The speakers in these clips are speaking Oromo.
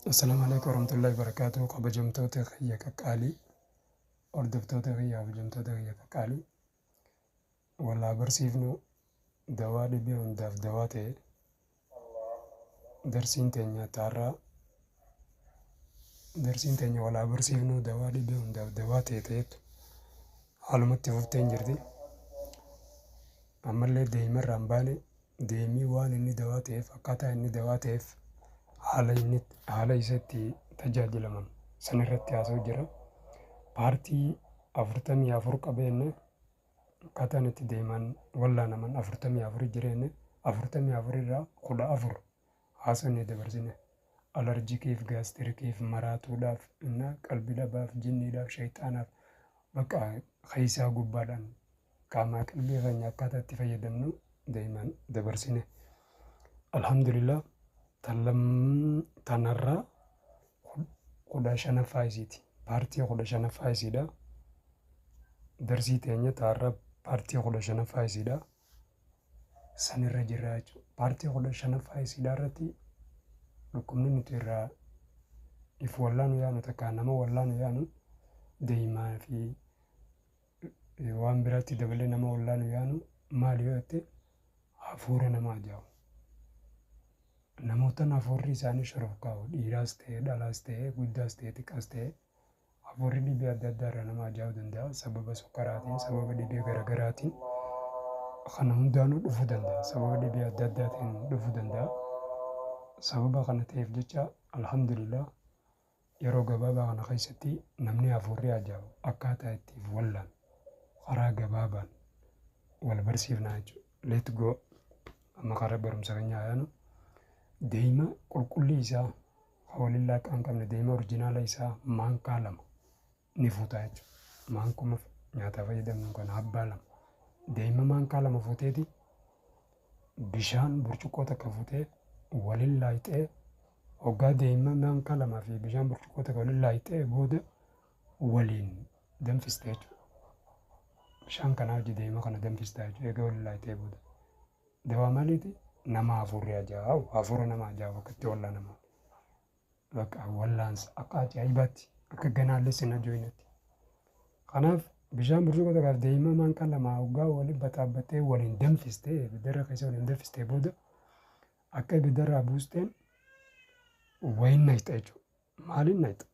السلام عليكم ورحمة الله وبركاته. قبجمتوتي خيا كقالي أردفتوتي خيا بجمتوتي خيا كقالي ولا برسيفنو دوادي بيون داف دواتي درسين تانيا تارا درسين تانيا ولا برسيفنو دوادي بيون داف دواتي تيت حالمتي ففتين جردي أما اللي ديما رامباني ديمي وان إني دواتي فقاتا إني دواتي حالي ستي تجاجل من سنرتي أسو جرا بارتي أفرتمي أفرق بينه كاتانتي ديمان ولا نمن أفرتمي أفر جرينه أفرتمي أفر را خدا أفر حسني دبرزينه ألرجي كيف غاستر كيف مراتو داف إنه قلبي داف جني داف شيطان بقى خيسا قبادان كما قلبي غنيا كاتاتي فيدمنو ديمان دبرزينه الحمد لله تنرى خدا شنا فايزيتي بارتي خدا شنا فايزيدا درسي تانية تعرب بارتي خدا شنا فايزيدا سنر جراج بارتي خدا شنا فايزيدا رتي لكم نتيرا if والله يانو تكانما والله يانو ديما في وان براتي دبلنا ما والله يانو ماليوتي عفورنا ما جاو namoota afuurri isaanii shororkaa'u dhiiraas ta'e dhalaas ta'e guddaas ta'e xiqqaas ta'e afuurri dhibee adda addaa irraa nama ajaa'ibu danda'a sababa sukkaraatiin sababa dhibee garaagaraatiin kana hundaanuu dhufuu danda'a sababa dhibee adda addaatiin dhufuu danda'a sababa kana ta'eef jecha alhamdulillah yeroo gabaabaa kana keessatti namni afuurri ajaa'ibu akkaataa ittiif wallaan karaa gabaabaan wal barsiifnaa jechuudha let go amma karaa barumsa keenyaa yaanu deema qulqullii isaa hawalillaa kan qabne deema orjinaala isaa maankaa lama ni fuutaa jechuudha. Maankuma nyaata fayyadamnu kana abbaa lama. Deema maankaa lama fuuteeti bishaan burcuqqoo takka fuutee waliin laayixee hoggaa deema maankaa lamaa fi bishaan burcuqqoo takka waliin laayixee booda waliin danfistee jechuudha. Bishaan kanaa hojii deema kana danfistaa jechuudha egaa waliin laayixee booda. Dawaa maaliiti? nama afurri ajaa'u afura nama ajaa'u akkatti wallaa nama bakka wallaansa akka ajaa'ibaatti akka ganaallee sina jooynatti kanaaf bishaan burcuqqoo takkaaf deema maankaa lama hoggaa waliin baxaabbattee waliin danfistee ibiddarra keessa waliin danfistee booda akka ibiddarraa buusteen wayiin naqxa jechuudha maaliin naqxa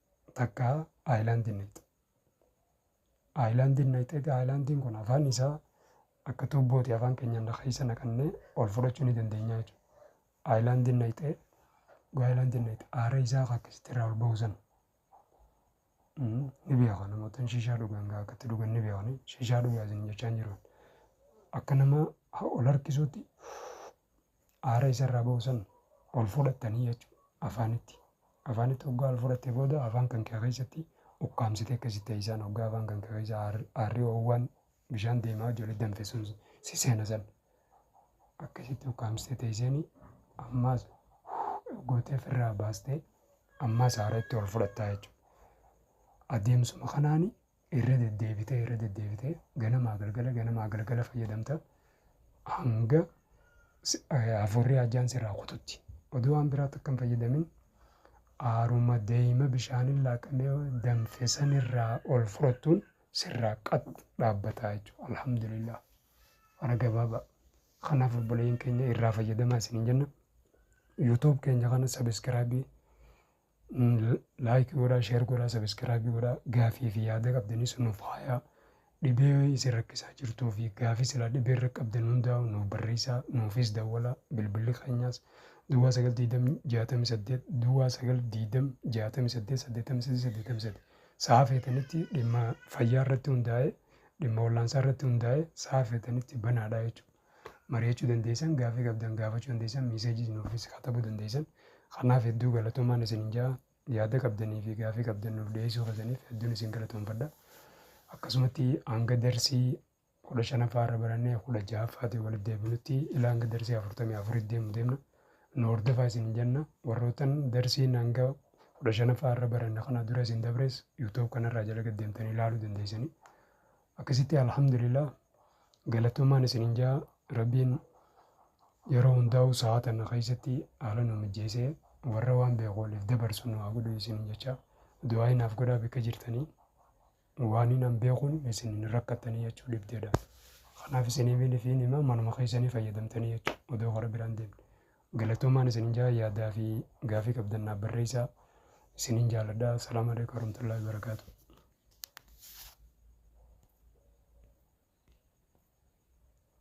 takka aayilaandiin naqxa aayilaandiin naqxeeti aayilaandiin kun afaan isaa akka tubbooti afaan keenyaan keessa naqannee ol fudhachuu ni dandeenya jechuudha. Aayilaandiin naqxee aayilaandiin naqxee aara isaa akkasitti irraa ol ba'u sana ni beeka namoota shishaa dhugan akkatti dhugan ni beekani shishaa dhugaasin jechaan jiru akka nama ol harkisuutti aara isa irraa ba'u sana ol fudhattanii jechuudha afaanitti hoggaa ol fudhattee booda afaan kan kee keessatti ukkaamsitee akkasitti isaan hoggaa afaan kan kee keessa aarri oowwan bishaan deemaa ijoollee danfisuun si seena sana akkasitti ukkaamsitee teessanii ammaas gootee ofirraa baastee ammaas haaratti ol fudhattaa jechuudha. Adeemsuma kanaani irra deddeebitee ganamaa galgala fayyadamta hanga afurri ajaan sirraa kututti. Oduu waan biraatti akka hin fayyadamin aaruma deema bishaaniin laaqamee danfisan irraa ol fudhattuun sirraa qat dhaabbataa jechuudha. Alhamdulillah. Bara gabaabaa. Kanaaf obboleeyyiin keenya irraa fayyadamaa isiniin jenna. YouTube keenya kana sabiskiraabii laayikii godhaa, sheer godhaa, sabiskiraabii godhaa, gaafii fi yaada qabdanis nuuf haayaa. Dhibee isin rakkisaa jirtuu fi gaafii silaa dhibee irra qabdan hundaa'u nuuf barreessaa, nuufis dawwalaa, bilbilli keenyaas duwwaa 92068 duwwaa 92068 sa'a feetanitti dhimma fayyaa irratti hundaa'ee dhimma wallaansaa irratti hundaa'ee sa'a feetanitti banaadha jechuudha. Mari'achuu dandeessan gaafii qabdan gaafachuu dandeessan miiseejii nuufis katabuu dandeessan. Kanaaf hedduu galatoomaan isiniin jaa yaada qabdanii fi gaafii qabdan nuuf dhiyeessuu qabdaniif hedduun isin galatoomfadha. Akkasumatti hanga darsii 15ffaa irra barannee 16ffaatiin walitti deebinutti ilaa hanga darsii 44 deemu deemna. Nu hordofaa isiniin jenna warrootan darsiin hanga 15ffaa irra baranne kana dura isin dabres YouTube kanarraa jala gad deemtanii ilaaluu dandeessanii. Akkasitti alhamdulillah galatoomaan isiniin jaa rabbiin yeroo hundaa'u sa'a tana keessatti haala nu mijeessee warra waan beeku waliif dabarsu nu haa godhu isiniin jecha du'aa inaaf godhaa bakka jirtanii waan hin beekuun isin rakkattanii jechuu dhibdeedha. Kanaaf isinii fi nima manuma keessanii fayyadamtanii jechuudha odoo hora biraan deemne. Galatoomaan isiniin jaa yaadaa fi gaafii qabdannaa barreessaa isiniin jaaladha. Salaamu alaikum warahmatullahi wabarakatuh.